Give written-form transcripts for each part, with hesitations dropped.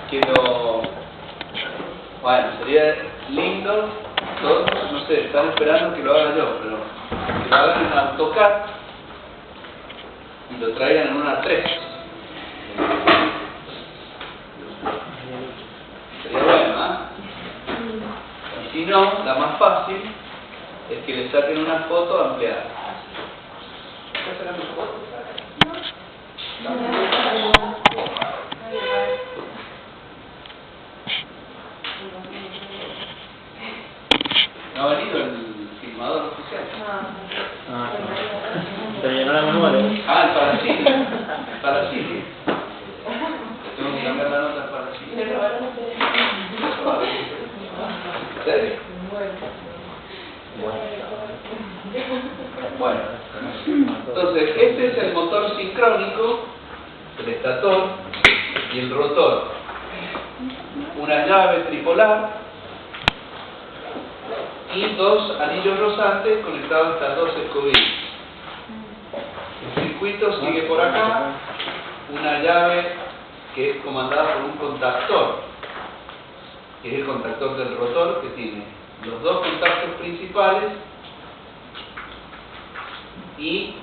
que lo... Bueno, sería lindo, todos, no sé, están esperando que lo haga yo, pero que lo hagan en AutoCAD y lo traigan en una 3. Sería bueno, ¿ah? Y si no, la más fácil es que le saquen una foto ampliada. ¿Estás sacando fotos? ¿No ha venido el filmador oficial? Se llenó la memoria. Ah, el Paracini. El Paracini. Tengo que cambiar la nota al Paracini. ¿En serio? Bueno, entonces este es el motor sincrónico, el estator y el rotor. Una llave tripolar y dos anillos rozantes conectados a estas dos escobillas. El circuito sigue por acá, una llave que es comandada por un contactor, que es el contactor del rotor, que tiene los dos contactos principales y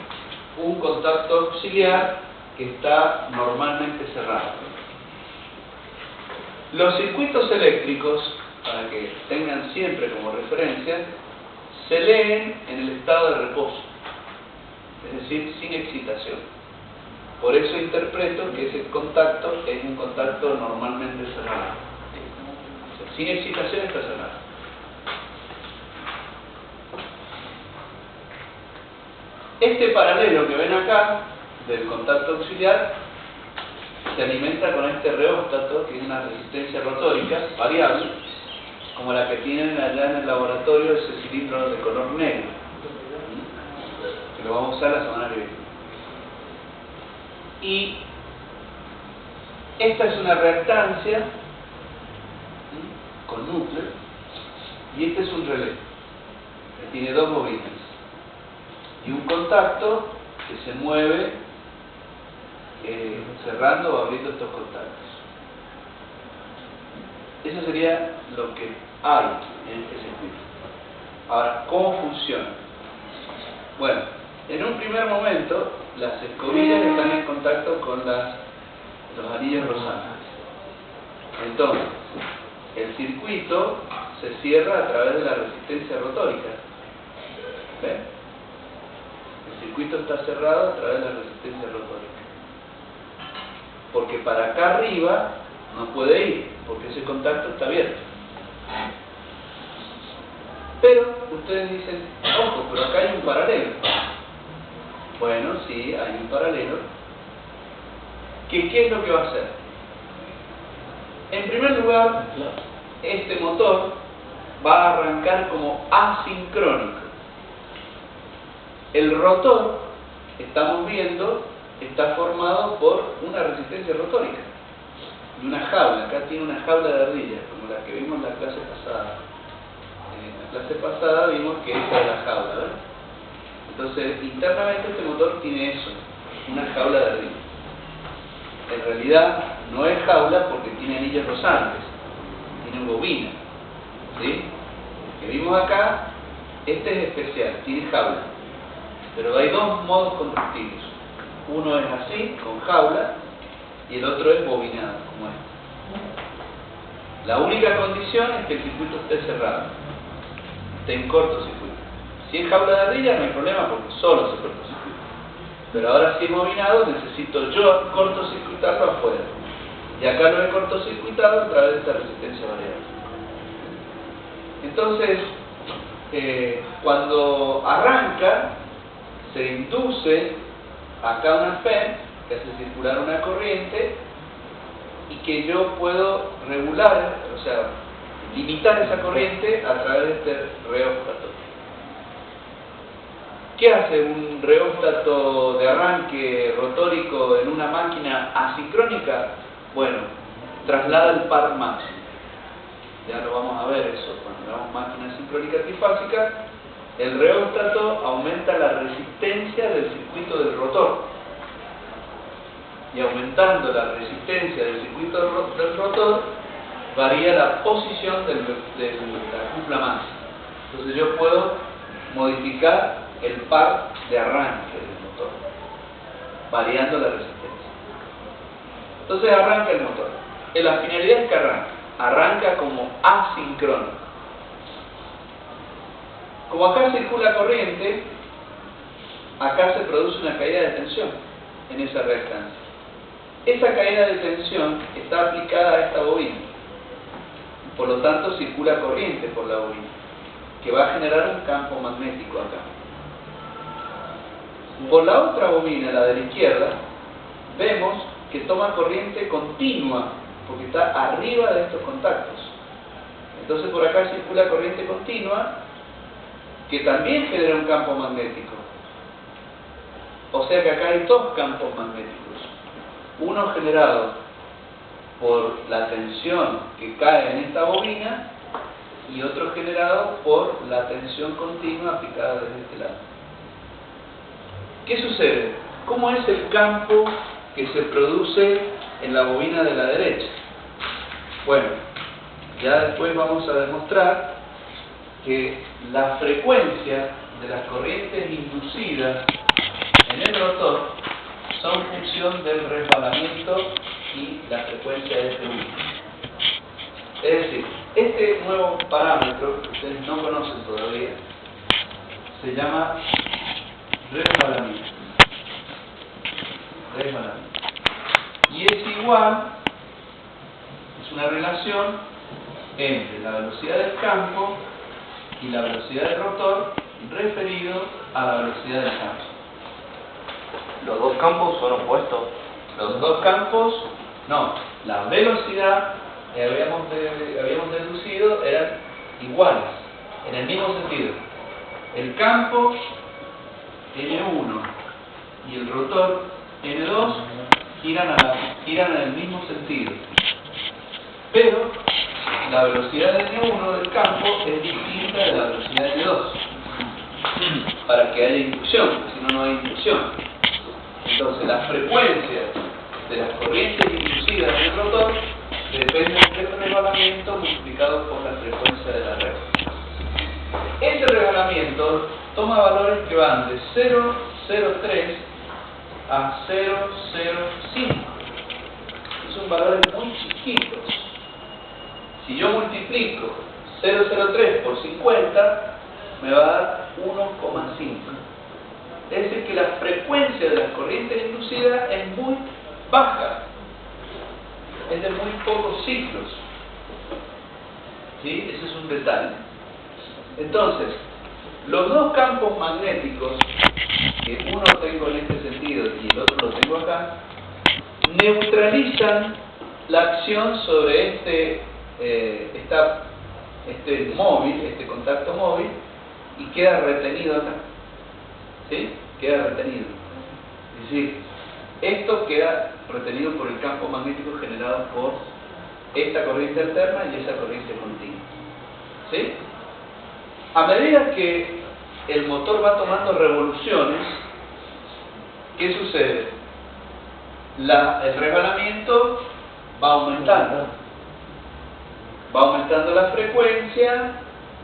un contacto auxiliar que está normalmente cerrado. Los circuitos eléctricos, para que tengan siempre como referencia, se leen en el estado de reposo, es decir, sin excitación. Por eso interpreto que ese contacto es un contacto normalmente cerrado. O sea, sin excitación está cerrado. Este paralelo que ven acá, del contacto auxiliar, se alimenta con este reóstato, que es una resistencia rotórica variable, como la que tienen allá en el laboratorio, ese cilindro de color negro, que lo vamos a usar la semana que viene. Y esta es una reactancia con núcleo, y este es un relé, que tiene dos bobinas y un contacto que se mueve cerrando o abriendo estos contactos. Eso sería lo que hay en este circuito. Ahora, ¿cómo funciona? Bueno, en un primer momento las escobillas están en contacto con los anillos rozantes. Entonces, el circuito se cierra a través de la resistencia rotórica. ¿Ven? El circuito está cerrado a través de la resistencia rotórica. Porque para acá arriba no puede ir, porque ese contacto está abierto. Pero ustedes dicen, ojo, pero acá hay un paralelo. Bueno, sí, hay un paralelo. ¿Qué es lo que va a hacer? En primer lugar, este motor va a arrancar como asincrónico. El rotor, estamos viendo, está formado por una resistencia rotórica y una jaula. Acá tiene una jaula de ardillas, como la que vimos en la clase pasada. En la clase pasada vimos que esta es la jaula, ¿verdad? Entonces, internamente este motor tiene eso, una jaula de ardillas. En realidad, no es jaula porque tiene anillos rozantes, tiene bobina, ¿sí? El que vimos acá, este es especial, tiene jaula. Pero hay dos modos conductivos. Uno es así, con jaula, y el otro es bobinado, como este. La única condición es que el circuito esté cerrado, esté en cortocircuito. Si es jaula de ardilla no hay problema porque solo se cortocircuita. Pero ahora si es bobinado necesito yo cortocircuitarlo afuera. Y acá lo he cortocircuitado a través de esta resistencia variable. Entonces, cuando arranca, se induce acá una FEM que hace circular una corriente y que yo puedo regular, o sea, limitar esa corriente a través de este reóstato. ¿Qué hace un reóstato de arranque rotórico en una máquina asincrónica? Bueno, traslada el par máximo. Ya lo vamos a ver eso cuando hagamos máquina sincrónica trifásica. El reóstato aumenta la resistencia del circuito del rotor y aumentando la resistencia del circuito del rotor, varía la posición de la cupla masa. Entonces yo puedo modificar el par de arranque del motor, variando la resistencia. Entonces arranca el motor. La finalidad es que arranca como asincrónico. Como acá circula corriente, acá se produce una caída de tensión en esa reactancia. Esa caída de tensión está aplicada a esta bobina. Por lo tanto, circula corriente por la bobina, que va a generar un campo magnético acá. Por la otra bobina, la de la izquierda, vemos que toma corriente continua, porque está arriba de estos contactos. Entonces por acá circula corriente continua, que también genera un campo magnético. O sea que acá hay dos campos magnéticos. Uno generado por la tensión que cae en esta bobina y otro generado por la tensión continua aplicada desde este lado. ¿Qué sucede? ¿Cómo es el campo que se produce en la bobina de la derecha? Bueno, ya después vamos a demostrar que la frecuencia de las corrientes inducidas en el rotor son función del resbalamiento y la frecuencia de este último. Es decir, este nuevo parámetro que ustedes no conocen todavía se llama resbalamiento. Y es igual, es una relación entre la velocidad del campo y la velocidad del rotor referido a la velocidad del campo. Los dos campos son opuestos. Los dos campos, no, la velocidad que habíamos deducido eran iguales, en el mismo sentido. El campo N1 y el rotor N2 giran en el mismo sentido. Pero la velocidad de N1 del campo es distinta de la velocidad de N2 para que haya inducción, porque si no, no hay inducción. Entonces, la frecuencia de las corrientes inducidas en el rotor depende del resbalamiento multiplicado por la frecuencia de la red. Ese resbalamiento toma valores que van de 0,03 a 0,05. Son valores muy chiquitos. Si yo multiplico 0,03 por 50, me va a dar 1,5. Es decir, que la frecuencia de las corrientes inducidas es muy baja. Es de muy pocos ciclos. ¿Sí? Ese es un detalle. Entonces, los dos campos magnéticos, que uno tengo en este sentido y el otro lo tengo acá, neutralizan la acción sobre este móvil, este contacto móvil, y queda retenido acá. ¿Sí? Queda retenido. Es decir, esto queda retenido por el campo magnético generado por esta corriente alterna y esa corriente continua. ¿Sí? A medida que el motor va tomando revoluciones, ¿qué sucede? El resbalamiento va aumentando. Va aumentando la frecuencia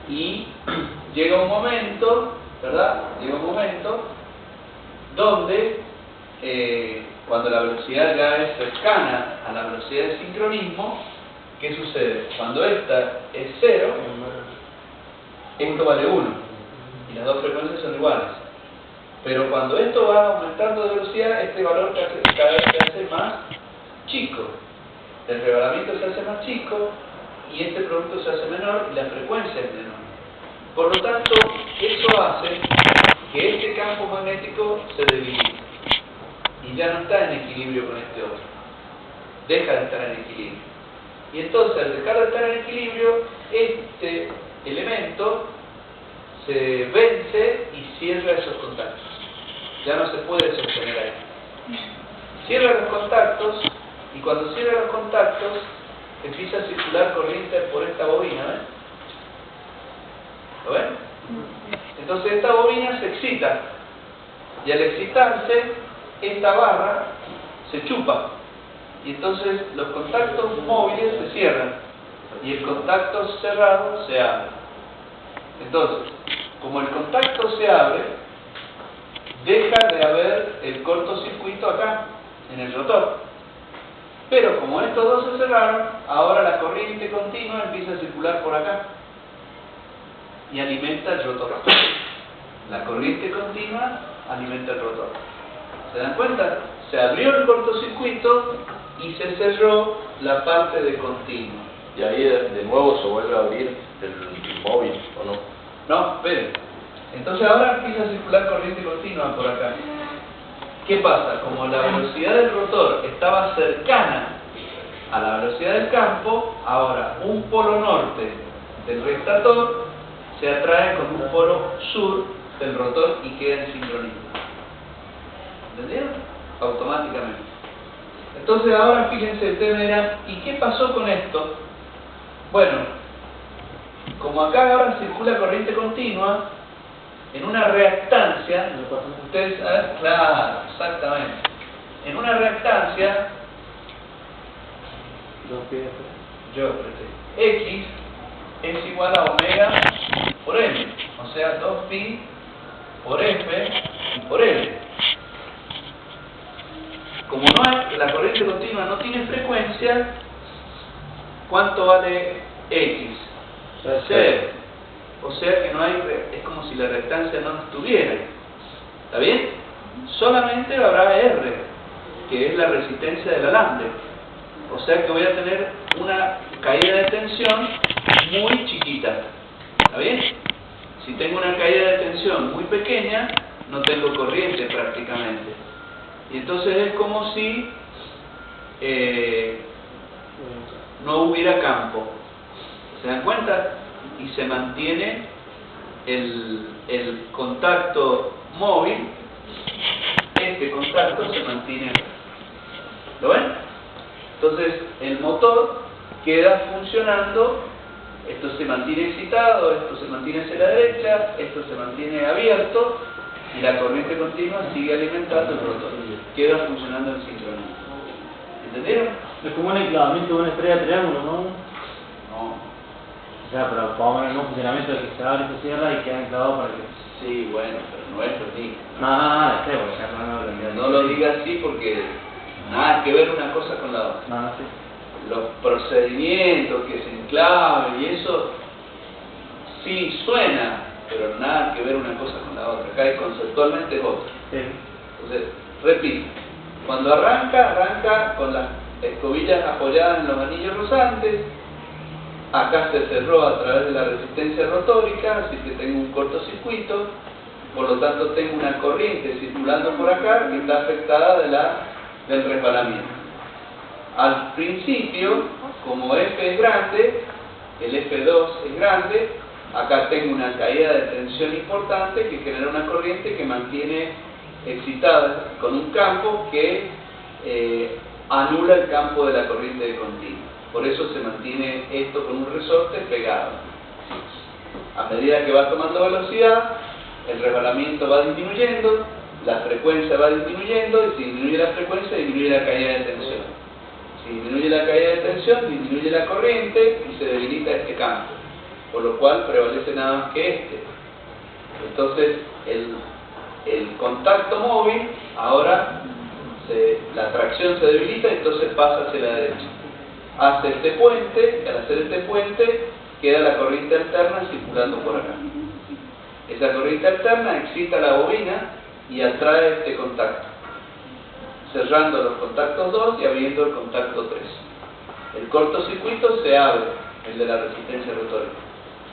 y llega un momento, ¿verdad? Llega un momento donde cuando la velocidad ya es cercana a la velocidad de sincronismo, ¿qué sucede? Cuando esta es 0, esto vale 1 y las dos frecuencias son iguales. Pero cuando esto va aumentando de velocidad, este valor cada vez se hace más chico. El resbalamiento se hace más chico y este producto se hace menor y la frecuencia es menor. Por lo tanto, eso hace que este campo magnético se debilite y ya no está en equilibrio con este otro. Deja de estar en equilibrio. Y entonces, al dejar de estar en equilibrio, este elemento se vence y cierra esos contactos. Ya no se puede sostener ahí. Cierra los contactos y cuando cierra los contactos empieza a circular corriente por esta bobina, ¿ven? ¿Lo ven? Entonces esta bobina se excita y al excitarse esta barra se chupa. y entonces los contactos móviles se cierran y el contacto cerrado se abre. Entonces, como el contacto se abre, deja de haber el cortocircuito acá, en el rotor. Pero como estos dos se cerraron, ahora la corriente continua empieza a circular por acá y alimenta el rotor. La corriente continua alimenta el rotor. ¿Se dan cuenta? Se abrió el cortocircuito y se cerró la parte de continuo. Y ahí de nuevo se vuelve a abrir el móvil, ¿o no? No, esperen. Entonces ahora empieza a circular corriente continua por acá. ¿Qué pasa? Como la velocidad del rotor estaba cercana a la velocidad del campo, ahora un polo norte del rectator se atrae con un polo sur del rotor y queda en sincronismo. ¿Entendieron? Automáticamente. Entonces ahora fíjense, ustedes me dirán, ¿y qué pasó con esto? Bueno, como acá ahora circula corriente continua, en una reactancia, ustedes, claro, exactamente, en una reactancia, X es igual a omega por M, o sea, 2pi por F y por L. Como la corriente continua no tiene frecuencia, ¿cuánto vale X? 0. O sea que no hay, es como si la reactancia no estuviera. ¿Está bien? Solamente habrá R, que es la resistencia del alambre. O sea que voy a tener una caída de tensión muy chiquita. ¿Está bien? Si tengo una caída de tensión muy pequeña, no tengo corriente prácticamente. Y entonces es como si no hubiera campo. ¿Se dan cuenta? Y se mantiene el contacto móvil, este contacto se mantiene acá. ¿Lo ven? Entonces el motor queda funcionando, esto se mantiene excitado, esto se mantiene hacia la derecha, esto se mantiene abierto y la corriente continua sigue alimentando el rotor, queda funcionando en sincronismo. ¿Entendieron? Es como un enclavamiento de una estrella de triángulo, ¿no? No. O sea, pero vamos a ver un funcionamiento de que se abre y se cierra y queda enclavado para que... Sí, bueno, pero no es lo mismo. No, por ejemplo, No lo diga así porque nada que ver una cosa con la otra. No, sí. Los procedimientos que se enclaven y eso sí suena, pero nada que ver una cosa con la otra. Acá conceptualmente es otra. Sí. Entonces, repito, cuando arranca con las escobillas apoyadas en los anillos rozantes. Acá se cerró a través de la resistencia rotórica, así que tengo un cortocircuito, por lo tanto tengo una corriente circulando por acá que está afectada del resbalamiento. Al principio, como F es grande, el F2 es grande, acá tengo una caída de tensión importante que genera una corriente que mantiene excitada con un campo que anula el campo de la corriente de continua. Por eso se mantiene esto con un resorte pegado. A medida que va tomando velocidad, el resbalamiento va disminuyendo, la frecuencia va disminuyendo, y si disminuye la frecuencia, disminuye la caída de tensión. Si disminuye la caída de tensión, disminuye la corriente y se debilita este campo, por lo cual prevalece nada más que este. Entonces, el contacto móvil, ahora la tracción se debilita, entonces pasa hacia la derecha. Hace este puente, y al hacer este puente queda la corriente alterna circulando por acá. Esa corriente alterna excita la bobina y atrae este contacto, cerrando los contactos 2 y abriendo el contacto 3. El cortocircuito se abre, el de la resistencia rotórica,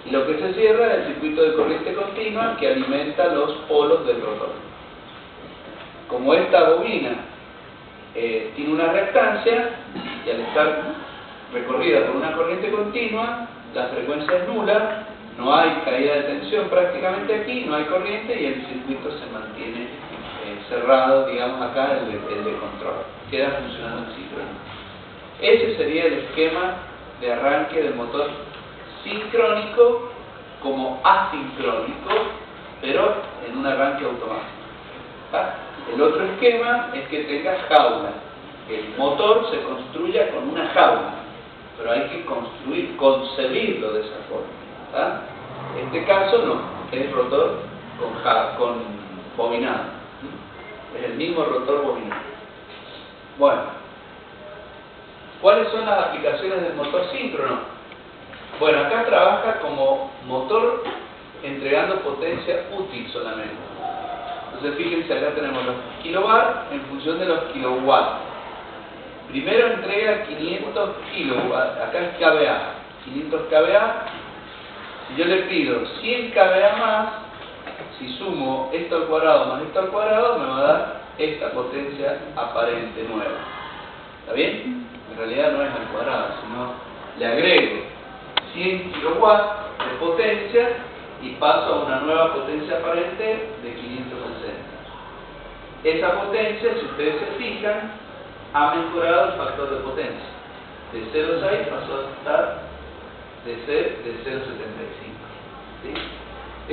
y lo que se cierra es el circuito de corriente continua que alimenta los polos del rotor. Como esta bobina tiene una reactancia, y al estar recorrida por una corriente continua, la frecuencia es nula, no hay caída de tensión prácticamente aquí, no hay corriente y el circuito se mantiene cerrado, digamos acá, el de control, queda funcionando en sincronismo. Ese sería el esquema de arranque del motor sincrónico como asincrónico, pero en un arranque automático. ¿Ah? El otro esquema es que tenga jaula. que el motor se construya con una jaula, pero hay que concebirlo de esa forma. ¿Tá? En este caso no, es rotor con bobinado. Es el mismo rotor bobinado. Bueno, ¿cuáles son las aplicaciones del motor síncrono? Bueno, acá trabaja como motor entregando potencia útil solamente. Entonces fíjense, acá tenemos los kilowatt en función de los kilowatts. Primero entrega 500 kilowatts, acá es kVA, 500 kVA. Si yo le pido 100 kVA más, si sumo esto al cuadrado más esto al cuadrado, me va a dar esta potencia aparente nueva. ¿Está bien? En realidad no es al cuadrado, sino le agrego 100 kilowatts de potencia y paso a una nueva potencia aparente de 560. Esa potencia, si ustedes se fijan, ha mejorado el factor de potencia. De 0,6 pasó a estar de 0,75. ¿Sí?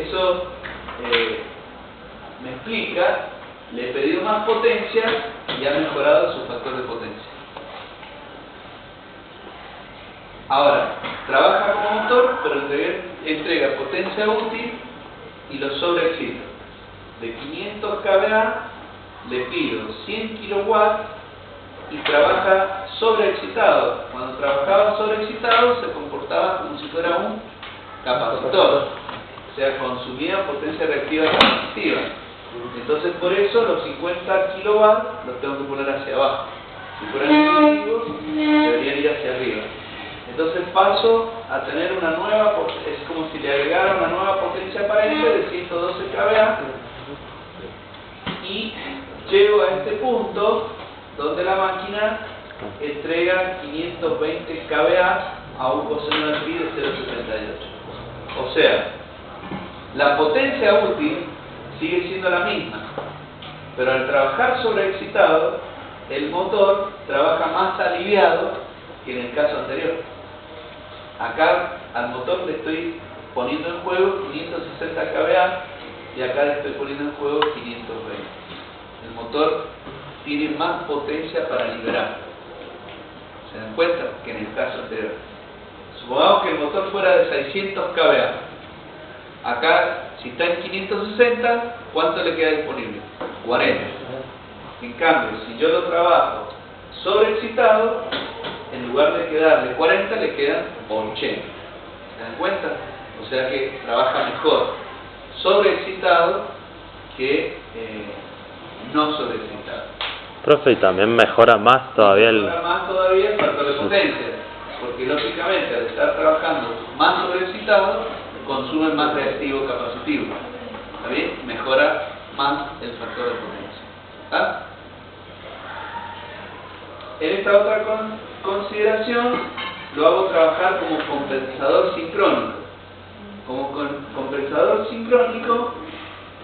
Eso me explica, le he pedido más potencia y ha mejorado su factor de potencia. Ahora, trabaja como motor, pero entrega potencia útil y lo sobreexcita. De 500 kVA le pido 100 kilowatts y trabaja sobreexcitado. Cuando trabajaba sobreexcitado se comportaba como si fuera un capacitor, o sea, consumía potencia reactiva capacitiva. Entonces por eso los 50 kilowatts los tengo que poner hacia abajo. Si fueran intuitivos, deberían ir hacia arriba. Entonces paso a tener una nueva, es como si le agregara una nueva potencia aparente de 112 kVA y llego a este punto donde la máquina entrega 520 kVA a un coseno de pi de 0,78. O sea, la potencia útil sigue siendo la misma, pero al trabajar sobreexcitado, el motor trabaja más aliviado que en el caso anterior. Acá al motor le estoy poniendo en juego 560 kVA y acá le estoy poniendo en juego 520. El motor tiene más potencia para liberar. ¿Se dan cuenta? Que en el caso anterior. Supongamos que el motor fuera de 600 kVA. Acá, si está en 560, ¿cuánto le queda disponible? 40. En cambio, si yo lo trabajo sobreexcitado, en lugar de quedarle 40, le quedan 80. ¿Se dan cuenta? O sea que trabaja mejor sobreexcitado que no sobreexcitado. Profe, y también mejora más todavía el... Mejora más todavía el factor de potencia, porque lógicamente al estar trabajando más sobreexcitado, consume más reactivo capacitivo. ¿Está bien? Mejora más el factor de potencia. ¿Está? En esta otra consideración lo hago trabajar como compensador sincrónico. Como compensador sincrónico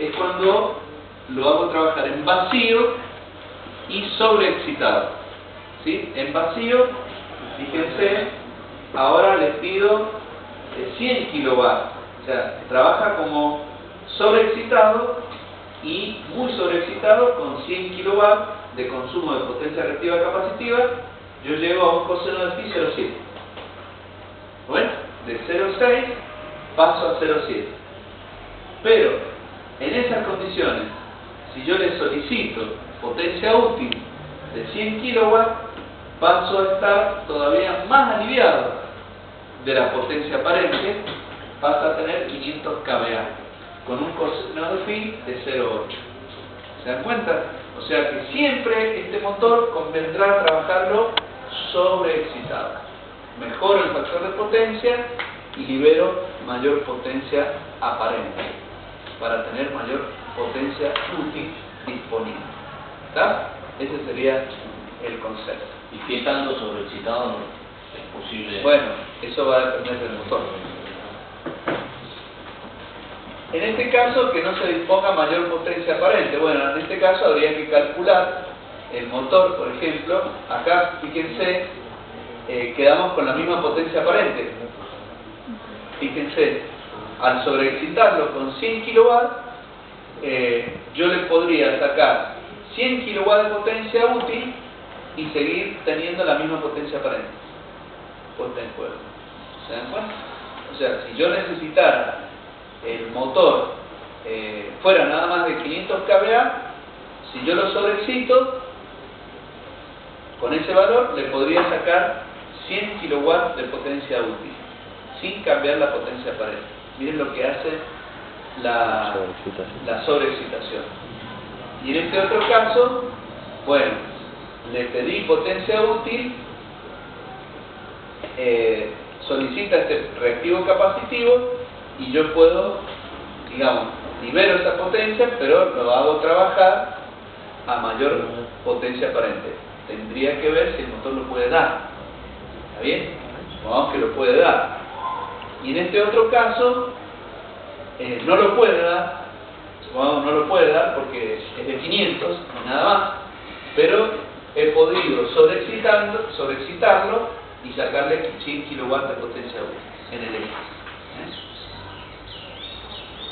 es cuando lo hago trabajar en vacío y sobreexcitado. ¿Sí? En vacío, fíjense, ahora les pido 100 kilowatts. O sea, trabaja como sobreexcitado y muy sobreexcitado con 100 kilowatts de consumo de potencia reactiva capacitiva. Yo llego a un coseno de pi 0,7. Bueno, de 0,6 paso a 0,7. Pero en esas condiciones, si yo le solicito potencia útil de 100 kilowatts, paso a estar todavía más aliviado de la potencia aparente, pasa a tener 500 kVA con un coseno de pi de 0,8. ¿Se dan cuenta? O sea que siempre este motor convendrá trabajarlo sobreexcitado. Mejoro el factor de potencia y libero mayor potencia aparente para tener mayor potencia útil disponible. ¿Está? Ese sería el concepto. ¿Y qué tanto sobreexcitado no es posible? Bueno, eso va a depender del motor. En este caso, que no se disponga mayor potencia aparente. Bueno, en este caso habría que calcular el motor, por ejemplo. Acá, fíjense, quedamos con la misma potencia aparente. Fíjense, al sobreexcitarlo con 100 kilowatts, yo le podría sacar 100 kilowatts de potencia útil y seguir teniendo la misma potencia aparente puesta en juego. ¿Se dan cuenta? O sea, si yo necesitara el motor fuera nada más de 500 kVA, si yo lo sobreexcito, con ese valor le podría sacar 100 kW de potencia útil, sin cambiar la potencia aparente. Miren lo que hace la sobreexcitación. Y en este otro caso, bueno, le pedí potencia útil, solicita este reactivo capacitivo y yo puedo, digamos, libero esa potencia, pero lo hago trabajar a mayor potencia aparente. Tendría que ver si el motor lo puede dar. ¿Está bien? Supongamos que lo puede dar. Y en este otro caso, no lo puede dar. Supongamos no lo puede dar porque es de 500 y nada más. Pero he podido sobreexcitarlo y sacarle 100 kW de potencia útil en el eje.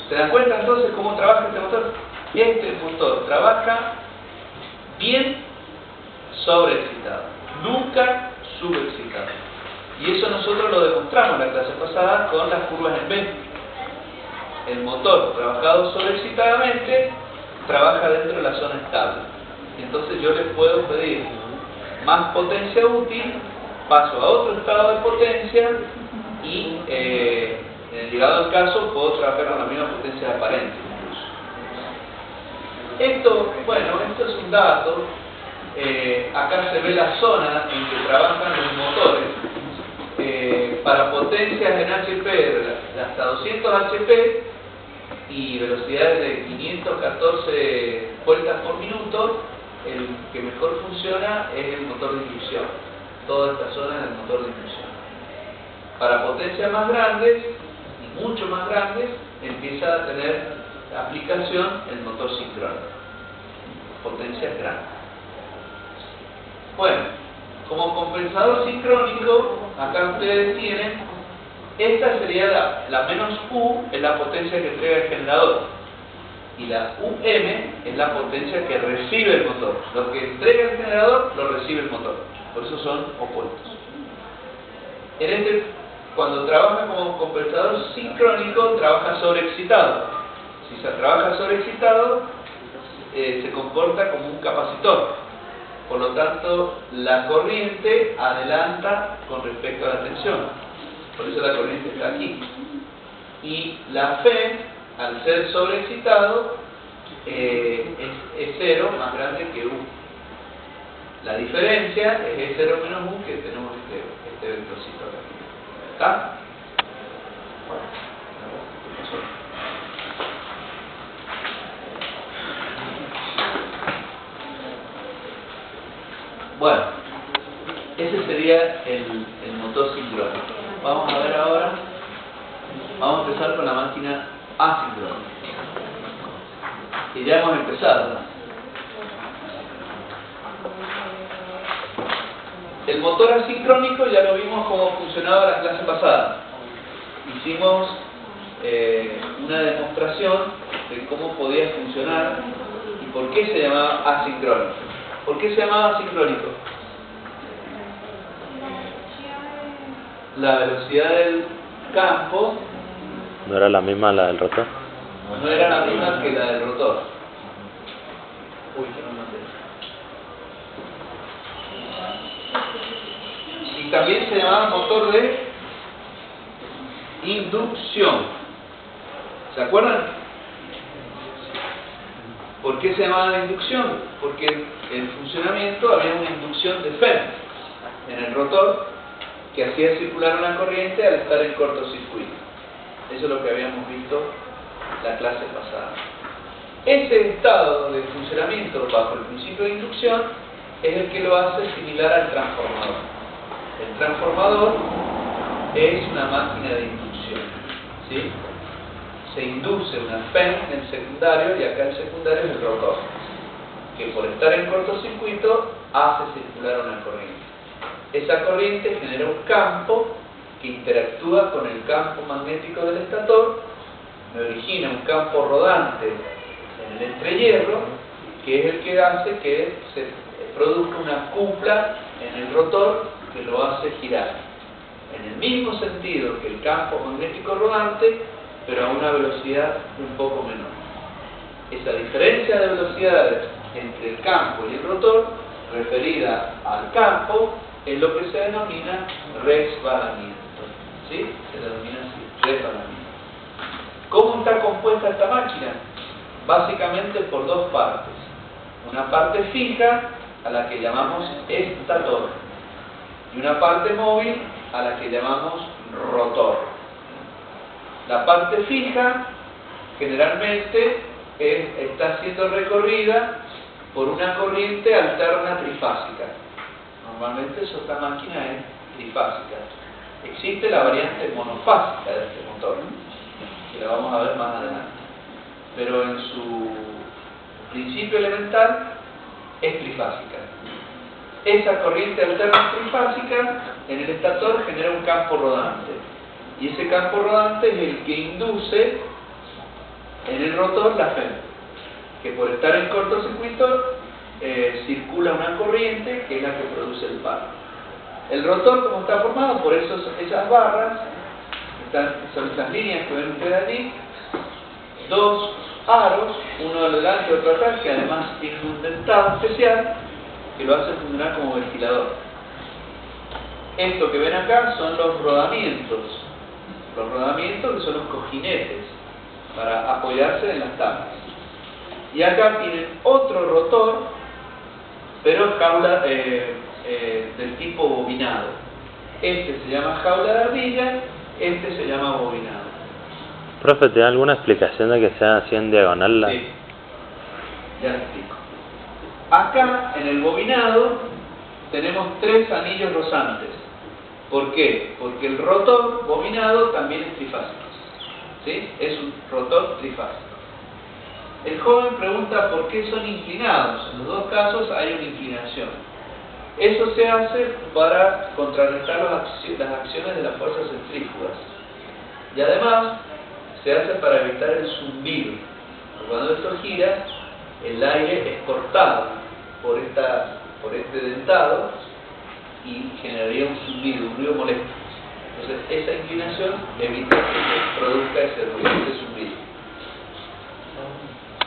¿Se dan cuenta entonces cómo trabaja este motor? Este motor trabaja bien sobreexcitado, nunca subexcitado. Y eso nosotros lo demostramos en la clase pasada con las curvas en B. El motor trabajado sobreexcitadamente trabaja dentro de la zona estable. Entonces yo le puedo pedir más potencia útil, paso a otro estado de potencia y en el llegado al caso puedo trabajar con la misma potencia aparente incluso. Esto, bueno, esto es un dato. Acá se ve la zona en que trabajan los motores para potencias en HP de hasta 200 HP y velocidades de 514 vueltas por minuto. El que mejor funciona es el motor de inducción. Toda esta zona es el motor de inducción. Para potencias más grandes y mucho más grandes empieza a tener aplicación el motor sincrónico. Potencias grandes. Bueno, como compensador sincrónico, acá ustedes tienen, esta sería la menos U, es la potencia que entrega el generador, y la UM es la potencia que recibe el motor. Lo que entrega el generador lo recibe el motor, por eso son opuestos. Cuando trabaja como compensador sincrónico, trabaja sobreexcitado. Si se trabaja sobreexcitado, se comporta como un capacitor. Por lo tanto, la corriente adelanta con respecto a la tensión. Por eso la corriente está aquí. Y la Fe, al ser sobreexcitado, es 0 más grande que U. La diferencia es E0 menos U, que tenemos este vectorcito acá. ¿Está? Bueno, ese sería el motor sincrónico. Vamos a ver ahora, vamos a empezar con la máquina asincrónica. Y ya hemos empezado. El motor asincrónico ya lo vimos cómo funcionaba la clase pasada. Hicimos una demostración de cómo podía funcionar y por qué se llamaba asincrónico. ¿Por qué se llamaba asincrónico? La velocidad del campo ¿No era la misma la del rotor? no era la misma que la del rotor. Uy, que no mandé. Y también se llamaba motor de inducción. ¿Se acuerdan? ¿Por qué se llamaba de inducción? Porque en funcionamiento había una inducción de Fenn en el rotor que hacía circular una corriente al estar en cortocircuito. Eso es lo que habíamos visto la clase pasada. Ese estado de funcionamiento bajo el principio de inducción es el que lo hace similar al transformador. El transformador es una máquina de inducción, ¿sí? Se induce una Fenn en el secundario y acá el secundario es el rotor, que por estar en cortocircuito hace circular una corriente. Esa corriente genera un campo que interactúa con el campo magnético del estator, me origina un campo rodante en el entrehierro, que es el que hace que produzca una cupla en el rotor que lo hace girar. En el mismo sentido que el campo magnético rodante, pero a una velocidad un poco menor. Esa diferencia de velocidades entre el campo y el rotor, referida al campo, es lo que se denomina resbalamiento. ¿Sí? Se denomina así, resbalamiento. ¿Cómo está compuesta esta máquina? Básicamente por dos partes. Una parte fija, a la que llamamos estator, y una parte móvil, a la que llamamos rotor. La parte fija, generalmente, está siendo recorrida por una corriente alterna trifásica. Normalmente esta máquina es trifásica. Existe la variante monofásica de este motor, que la vamos a ver más adelante. Pero en su principio elemental es trifásica. Esa corriente alterna trifásica en el estator genera un campo rodante. Y ese campo rodante es el que induce en el rotor la FEM, que por estar en cortocircuito circula una corriente que es la que produce el par. El rotor, como está formado por esas barras, son estas líneas que ven ustedes allí, dos aros, uno adelante y otro atrás, que además tienen un dentado especial que lo hace funcionar como ventilador. Esto que ven acá son los rodamientos que son los cojinetes para apoyarse en las tablas. Y acá tienen otro rotor, pero jaula del tipo bobinado. Este se llama jaula de ardilla, este se llama bobinado. Profe, ¿te da alguna explicación de que sea así en diagonal? Sí, ya lo explico. Acá, en el bobinado, tenemos tres anillos rozantes. ¿Por qué? Porque el rotor bobinado también es trifásico. ¿Sí? Es un rotor trifásico. El joven pregunta por qué son inclinados. En los dos casos hay una inclinación. Eso se hace para contrarrestar las acciones de las fuerzas centrífugas. Y además, se hace para evitar el zumbido. Cuando esto gira, el aire es cortado por este dentado y generaría un zumbido, un ruido molesto. Entonces, esa inclinación evita que se produzca ese ruido, ese zumbido.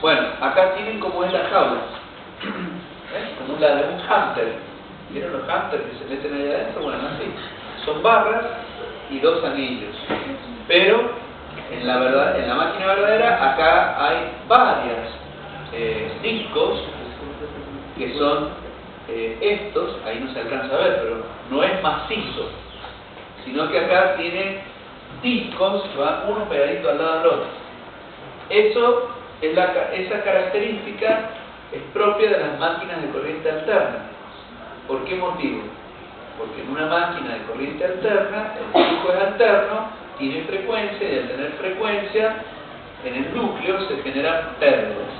Bueno, acá tienen como es la jaula. Como la de un hámster. ¿Vieron los hámsters que se meten ahí adentro? Bueno, así. Son barras y dos anillos. Pero, en la máquina verdadera, acá hay varias discos que son estos, ahí no se alcanza a ver, pero no es macizo, sino que acá tiene discos que van uno pegadito al lado del otro. Esa característica es propia de las máquinas de corriente alterna. ¿Por qué motivo? Porque en una máquina de corriente alterna, el disco es alterno, tiene frecuencia, y al tener frecuencia, en el núcleo se generan pérdidas,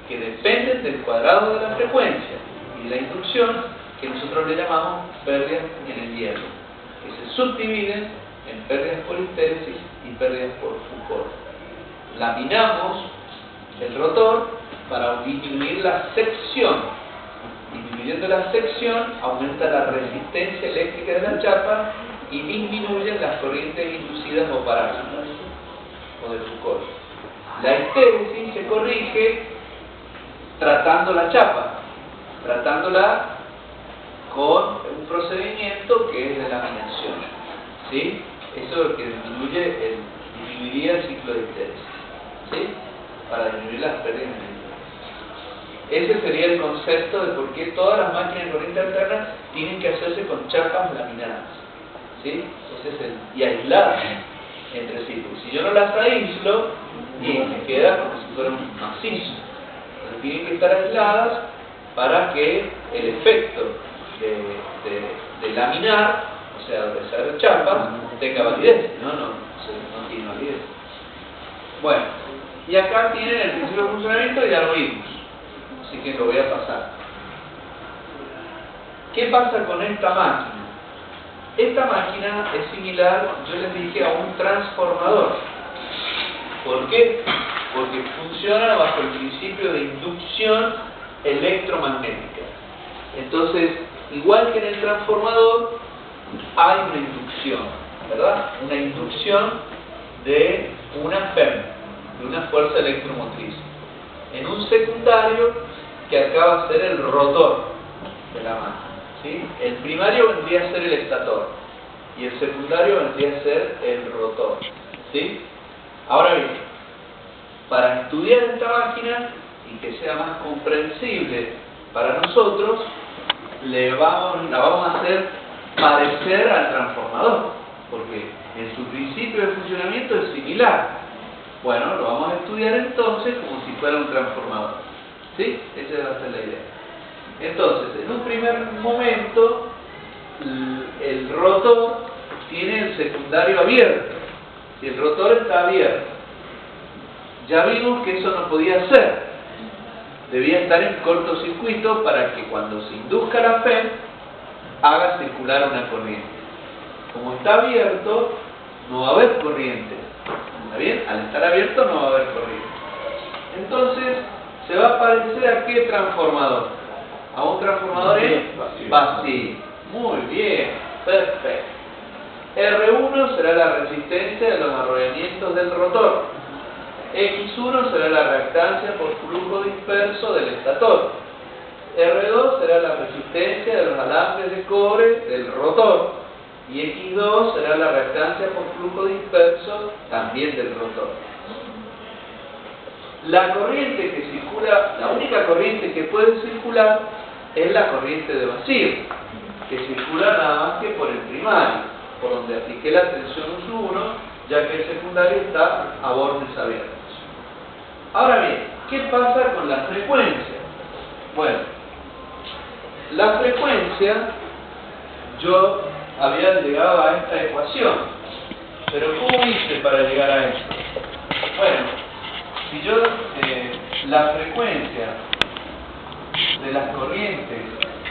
que dependen del cuadrado de la frecuencia y de la inducción, que nosotros le llamamos pérdidas en el hierro, que se subdividen en pérdidas por histéresis y pérdidas por Foucault. Laminamos el rotor para disminuir la sección. Disminuyendo la sección, aumenta la resistencia eléctrica de la chapa y disminuyen las corrientes inducidas o parásitas, o de Foucault. La histéresis se corrige tratando la chapa, tratándola con un procedimiento que es de laminación. ¿Sí? Eso es lo que disminuiría el ciclo de histéresis. ¿Sí? Para disminuir las pérdidas en el hierro. Ese sería el concepto de por qué todas las máquinas de corriente alterna tienen que hacerse con chapas laminadas. ¿Sí? Y aisladas entre sí. Porque si yo no las aíslo, y me queda como si fuera un macizo. Entonces tienen que estar aisladas para que el efecto de laminar, o sea, de hacer chapas, tenga validez. No tiene validez. Bueno, y acá tienen el principio de funcionamiento y ya lo vimos. Así que lo voy a pasar. ¿Qué pasa con esta máquina? Esta máquina es similar, yo les dije, a un transformador. ¿Por qué? Porque funciona bajo el principio de inducción electromagnética. Entonces, igual que en el transformador, hay una inducción, ¿verdad? Una inducción de una FEM, de una fuerza electromotriz, en un secundario que acaba de ser el rotor de la máquina, ¿sí? El primario vendría a ser el estator y el secundario vendría a ser el rotor, ¿sí? Ahora bien, para estudiar esta máquina y que sea más comprensible para nosotros, la vamos a hacer parecer al transformador, porque en su principio de funcionamiento es similar. Bueno, lo vamos a estudiar entonces como si fuera un transformador, ¿sí? Esa va a ser la idea. Entonces, en un primer momento, el rotor tiene el secundario abierto. Si el rotor está abierto, ya vimos que eso no podía ser. Debía estar en cortocircuito para que cuando se induzca la FEM, haga circular una corriente. Como está abierto, no va a haber corriente. ¿Está bien? Al estar abierto no va a haber corriente. Entonces, se va a parecer a qué transformador. A un transformador vacío. Muy bien, perfecto. R1 será la resistencia de los arrollamientos del rotor. X1 será la reactancia por flujo disperso del estator. R2 será la resistencia de los alambres de cobre del rotor. Y X2 será la reactancia por flujo disperso también del rotor. La corriente que circula, la única corriente que puede circular es la corriente de vacío, que circula nada más que por el primario, por donde apliqué la tensión U1, ya que el secundario está a bordes abiertos. Ahora bien, ¿qué pasa con la frecuencia? Bueno, la frecuencia, yo había llegado a esta ecuación, pero ¿cómo hice para llegar a esto? Bueno, si yo, la frecuencia de las corrientes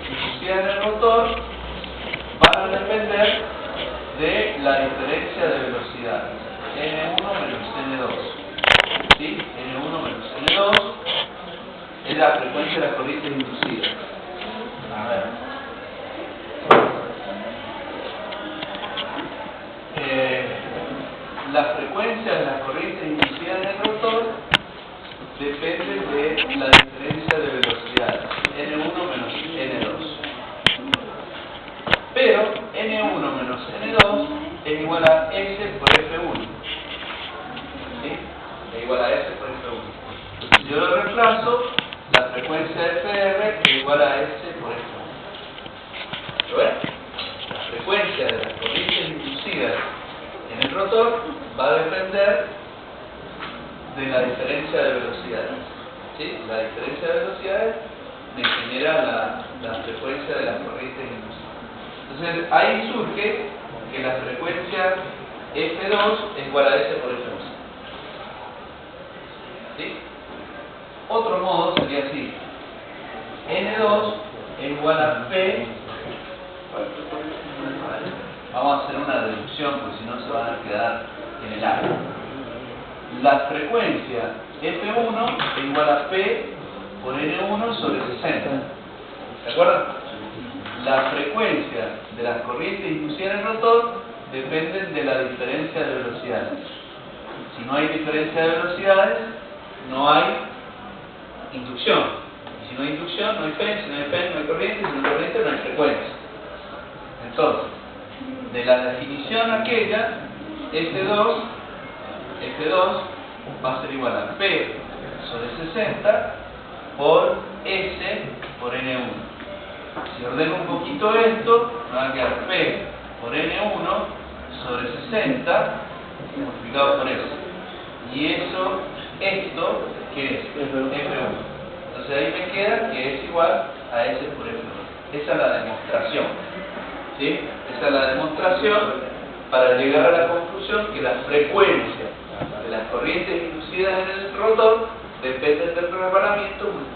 inducidas en el rotor van a depender de la diferencia de velocidades, N1 menos N2. ¿Sí? N1 menos N2 es la frecuencia de las corrientes inducidas. A ver. La frecuencia de las corrientes inducidas en el rotor depende de la diferencia de velocidades, N1 menos N2. Pero N1 menos N2 es igual a S por F1. ¿Sí? Es igual a S por F1. Si yo lo reemplazo, la frecuencia de FR es igual a S por F1. ¿Lo ven? La frecuencia de las corrientes inducidas en el rotor va a depender de la diferencia de velocidades. ¿Sí? La diferencia de velocidades me genera la frecuencia de las corrientes inducidas. Entonces ahí surge que la frecuencia F2 es igual a S por F2. ¿Sí? Otro modo sería así. N2 es igual a P. Vamos a hacer una deducción porque si no se van a quedar en el aire. La frecuencia F1 es igual a P por N1 sobre 60. ¿De acuerdo? La frecuencia de las corrientes inducidas en el rotor dependen de la diferencia de velocidades. Si no hay diferencia de velocidades, no hay inducción. Y si no hay inducción, no hay FEM. Si no hay FEM, no hay corriente. Si no hay corriente, no hay frecuencia. Entonces, de la definición aquella, F2 va a ser igual a P sobre 60 por S por N1. Si ordeno un poquito esto, me va a quedar P por N1 sobre 60 multiplicado por S. Y esto, ¿qué es? F1. Entonces ahí me queda que es igual a S por F1. Esa es la demostración. ¿Sí? Esa es la demostración para llegar a la conclusión que la frecuencia de las corrientes inducidas en el rotor depende del reparamiento multiplicado